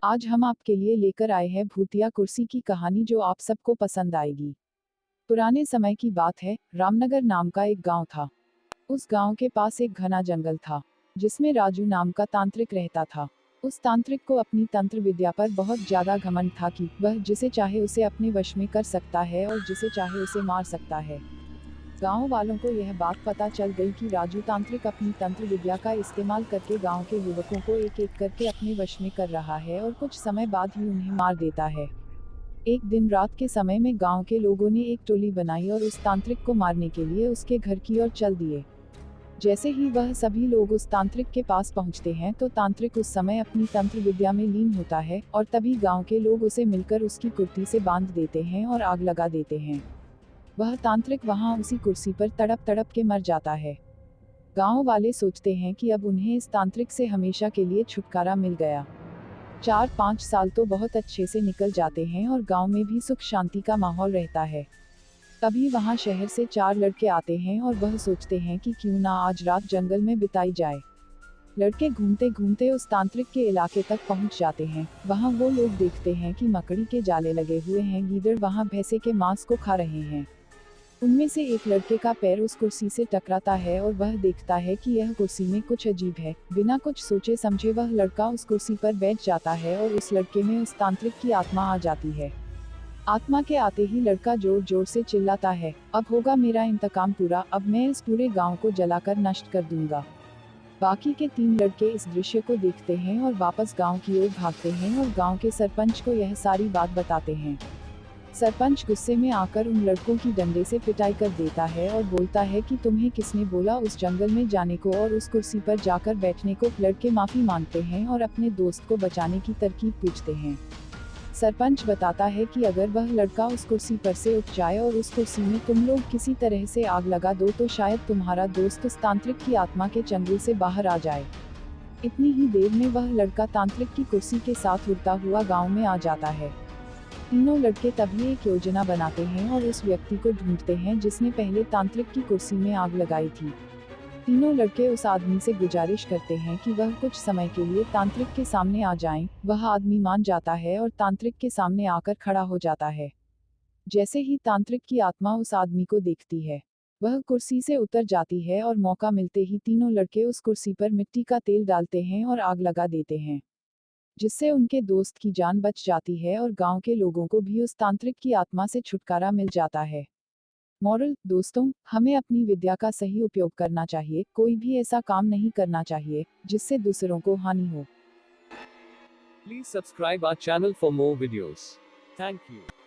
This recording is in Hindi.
आज हम आपके लिए लेकर आए हैं भूतिया कुर्सी की कहानी जो आप सबको पसंद आएगी। पुराने समय की बात है, रामनगर नाम का एक गांव था। उस गांव के पास एक घना जंगल था, जिसमें राजू नाम का तांत्रिक रहता था। उस तांत्रिक को अपनी तंत्र विद्या पर बहुत ज्यादा घमंड था कि वह जिसे चाहे उसे अपने वश में कर सकता है और जिसे चाहे उसे मार सकता है। गांव वालों को यह बात पता चल गई कि राजू तांत्रिक अपनी तंत्र विद्या का इस्तेमाल करके गांव के युवकों को एक एक करके अपने वश में कर रहा है और कुछ समय बाद ही उन्हें मार देता है। एक दिन रात के समय में गांव के लोगों ने एक टोली बनाई और उस तांत्रिक को मारने के लिए उसके घर की ओर चल दिए। जैसे ही वह सभी लोग उस तांत्रिक के पास पहुंचते हैं तो तांत्रिक उस समय अपनी तंत्र विद्या में लीन होता है और तभी गांव के लोग उसे मिलकर उसकी कुर्ती से बांध देते हैं और आग लगा देते हैं। वह तांत्रिक वहां उसी कुर्सी पर तड़प तड़प के मर जाता है। गांव वाले सोचते हैं कि अब उन्हें इस तांत्रिक से हमेशा के लिए छुटकारा मिल गया। 4-5 साल तो बहुत अच्छे से निकल जाते हैं और गांव में भी सुख शांति का माहौल रहता है। तभी वहां शहर से 4 लड़के आते हैं और वह सोचते हैं कि क्यों ना आज रात जंगल में बिताई जाए। लड़के घूमते घूमते उस तांत्रिक के इलाके तक पहुंच जाते हैं। वहां वो लोग देखते हैं कि मकड़ी के जाले लगे हुए हैं, गीदड़ वहां भैंसे के मांस को खा रहे हैं। उनमें से एक लड़के का पैर उस कुर्सी से टकराता है और वह देखता है कि यह कुर्सी में कुछ अजीब है। बिना कुछ सोचे समझे वह लड़का उस कुर्सी पर बैठ जाता है और उस लड़के में उस तांत्रिक की आत्मा आ जाती है। आत्मा के आते ही लड़का जोर जोर से चिल्लाता है, अब होगा मेरा इंतकाम पूरा, अब मैं इस पूरे गांव को जलाकर नष्ट कर दूंगा। बाकी के 3 लड़के इस दृश्य को देखते हैं और वापस गांव की ओर भागते हैं और गांव के सरपंच को यह सारी बात बताते हैं। सरपंच गुस्से में आकर उन लड़कों की डंडे से पिटाई कर देता है और बोलता है कि तुम्हें किसने बोला उस जंगल में जाने को और उस कुर्सी पर जाकर बैठने को। लड़के माफी मांगते हैं और अपने दोस्त को बचाने की तरकीब पूछते हैं। सरपंच बताता है कि अगर वह लड़का उस कुर्सी पर से उठ जाए और उस कुर्सी में तुम लोग किसी तरह से आग लगा दो तो शायद तुम्हारा दोस्त उस तांत्रिक की आत्मा के चंगुल से बाहर आ जाए। इतनी ही देर में वह लड़का तांत्रिक की कुर्सी के साथ उड़ता हुआ गांव में आ जाता है। तीनों लड़के तभी एक योजना बनाते हैं और उस व्यक्ति को ढूंढते हैं जिसने पहले तांत्रिक की कुर्सी में आग लगाई थी। तीनों लड़के उस आदमी से गुजारिश करते हैं कि वह कुछ समय के लिए तांत्रिक के सामने आ जाएं। वह आदमी मान जाता है और तांत्रिक के सामने आकर खड़ा हो जाता है। जैसे ही तांत्रिक की आत्मा उस आदमी को देखती है, वह कुर्सी से उतर जाती है और मौका मिलते ही तीनों लड़के उस कुर्सी पर मिट्टी का तेल डालते हैं और आग लगा देते हैं, जिससे उनके दोस्त की जान बच जाती है और गांव के लोगों को भी उस तांत्रिक की आत्मा से छुटकारा मिल जाता है। मॉरल, दोस्तों, हमें अपनी विद्या का सही उपयोग करना चाहिए। कोई भी ऐसा काम नहीं करना चाहिए जिससे दूसरों को हानि हो। Please subscribe our channel for more videos. Thank you.